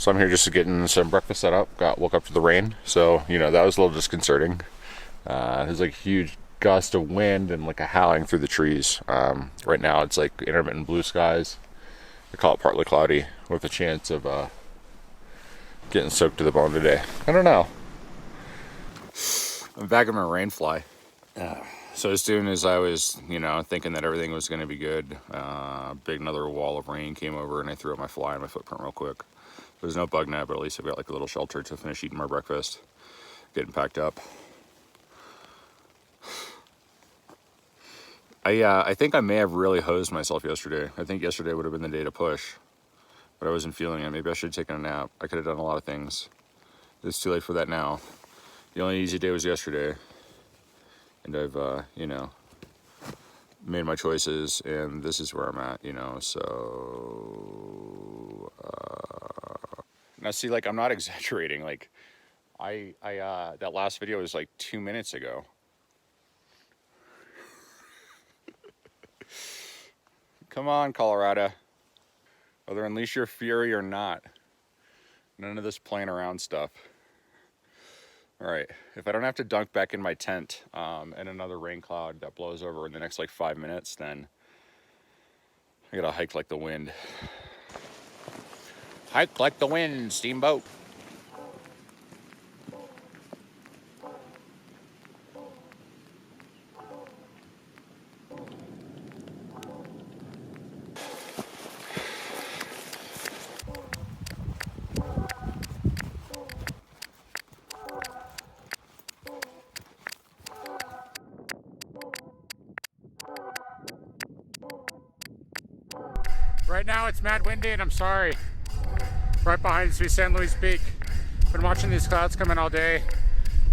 So I'm here just getting some breakfast set up. Woke up to the rain, so you know that was a little disconcerting. There's like a huge gust of wind and like a howling through the trees. Right now it's like intermittent blue skies. They call it partly cloudy with a chance of getting soaked to the bone today. I don't know. I'm back in my rain fly. So as soon as I was, you know, thinking that everything was going to be good, another wall of rain came over and I threw up my fly and my footprint real quick. There's no bug net, but at least I've got like a little shelter to finish eating my breakfast, getting packed up. I think I may have really hosed myself yesterday. I think yesterday would have been the day to push, but I wasn't feeling it. Maybe I should have taken a nap. I could have done a lot of things. It's too late for that now. The only easy day was yesterday, and I've, you know, made my choices, and this is where I'm at, you know, so, now see, like, I'm not exaggerating, like, that last video was like 2 minutes ago. Come on, Colorado. Whether unleash your fury or not. None of this playing around stuff. All right, if I don't have to dunk back in my tent and another rain cloud that blows over in the next like 5 minutes, then I gotta hike like the wind. Hike like the wind, steamboat. Right now it's mad windy and I'm sorry. Right behind us we San Luis Peak. Been watching these clouds come in all day.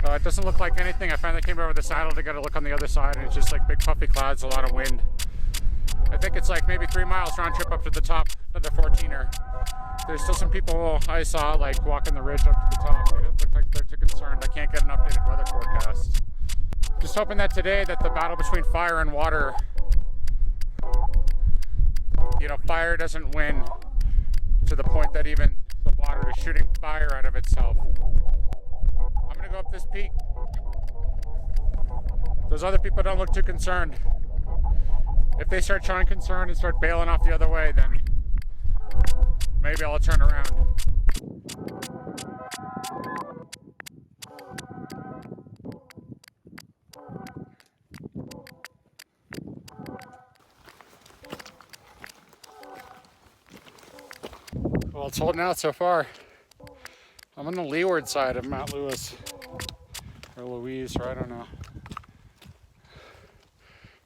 It doesn't look like anything. I finally came over the saddle to get a look on the other side and it's just like big puffy clouds, a lot of wind. I think it's like maybe 3 miles round trip up to the top of the 14er. There's still some people I saw like walking the ridge up to the top. They don't look like they're too concerned. I can't get an updated weather forecast. Just hoping that today that the battle between fire and water, you know, fire doesn't win to the point that even the water is shooting fire out of itself. I'm gonna go up this peak. Those other people don't look too concerned. If they start showing concern and start bailing off the other way, then maybe I'll turn around. Well, it's holding out so far. I'm on the leeward side of Mount Lewis, or Louise, or I don't know.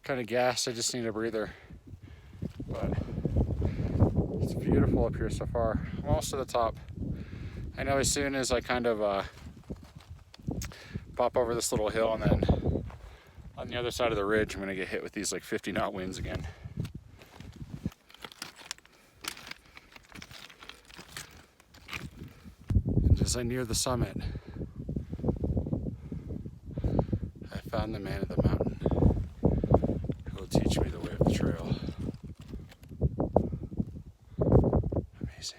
Kind of gassed, I just need a breather. But it's beautiful up here so far. I'm almost to the top. I know as soon as I kind of pop over this little hill and then on the other side of the ridge, I'm gonna get hit with these like 50-knot winds again. As I near the summit, I found the man of the mountain who will teach me the way of the trail. Amazing.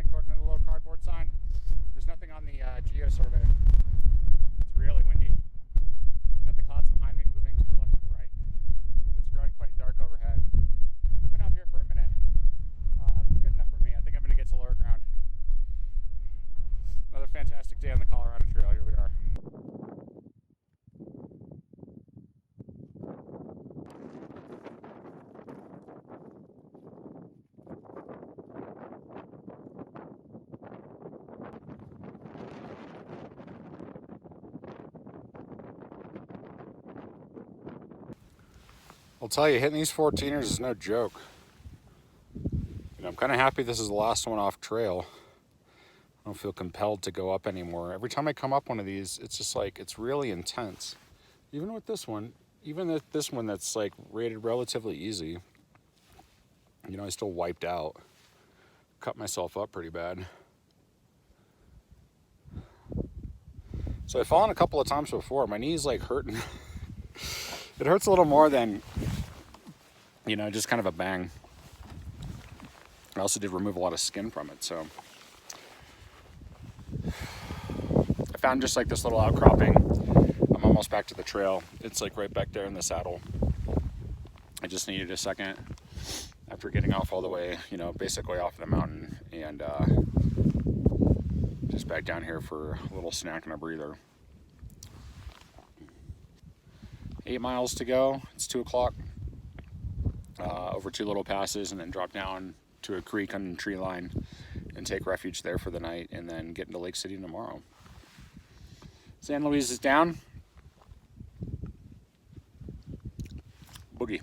According to the little cardboard sign. There's nothing on the geo survey. It's really windy. Got the clouds behind me moving to the left and the right. It's growing quite dark overhead. I've been up here for a minute. That's good enough for me. I think I'm going to get to lower ground. Another fantastic day on the Colorado Trail. Here we are. I'll tell you, hitting these 14ers is no joke. You know, I'm kind of happy this is the last one off trail. I don't feel compelled to go up anymore. Every time I come up one of these, it's just like, it's really intense. Even with this one, even with this one that's like rated relatively easy, you know, I still wiped out. Cut myself up pretty bad. So I've fallen a couple of times before. My knee's like hurting. It hurts a little more than, you know, just kind of a bang. I also did remove a lot of skin from it, so. I found just like this little outcropping. I'm almost back to the trail. It's like right back there in the saddle. I just needed a second after getting off all the way, you know, basically off the mountain, and just back down here for a little snack and a breather. 8 miles to go. It's 2 o'clock. Over 2 little passes, and then drop down to a creek on the tree line and take refuge there for the night, and then get into Lake City tomorrow. San Luis is down. Boogie.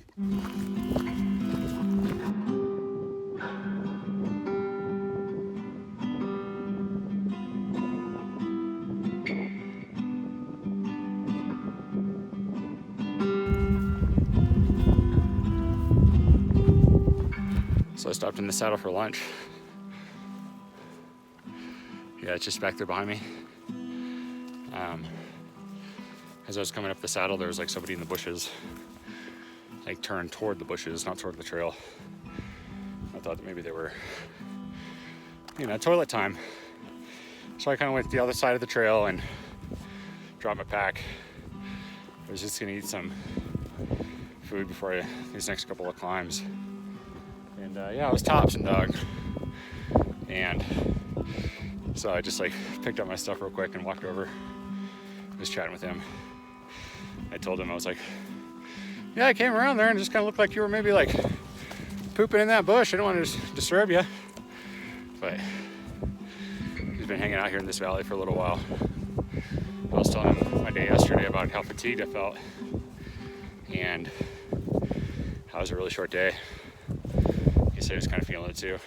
So I stopped in the saddle for lunch. Yeah, it's just back there behind me. As I was coming up the saddle, there was like somebody in the bushes, like turned toward the bushes, not toward the trail. I thought that maybe they were, you know, toilet time. So I kind of went to the other side of the trail and dropped my pack. I was just gonna eat some food before these next couple of climbs. And yeah, I was tops and dog. And so I just like picked up my stuff real quick and walked over. I was chatting with him. I told him, I was like, yeah, I came around there and it just kind of looked like you were maybe like pooping in that bush. I don't want to disturb you. But he's been hanging out here in this valley for a little while. I was telling him my day yesterday about how fatigued I felt and how it was a really short day. He said he was kind of feeling it too.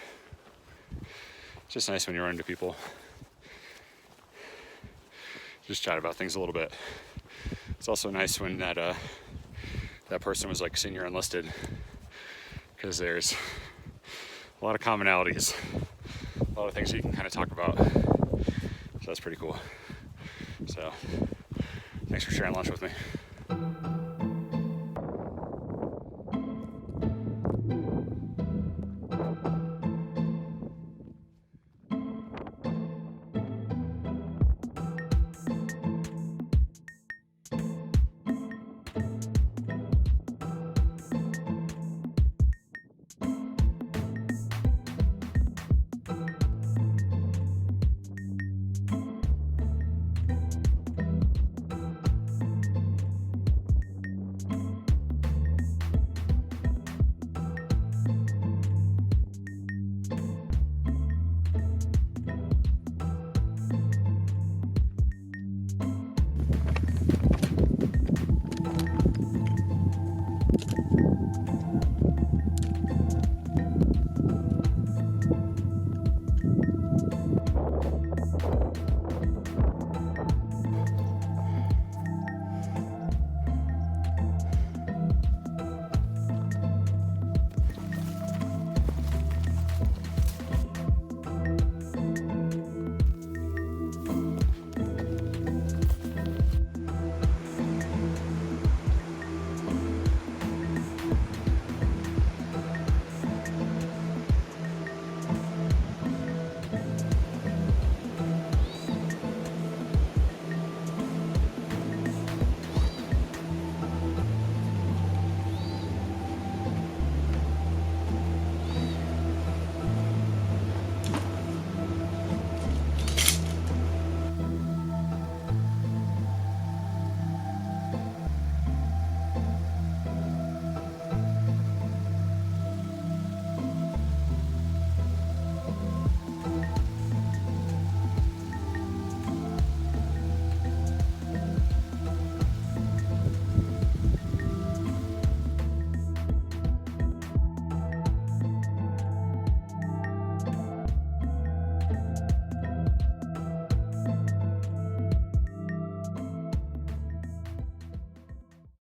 It's just nice when you run into people. Just chat about things a little bit. It's also nice when that person was like senior enlisted, because there's a lot of commonalities, a lot of things that you can kind of talk about. So that's pretty cool. So thanks for sharing lunch with me.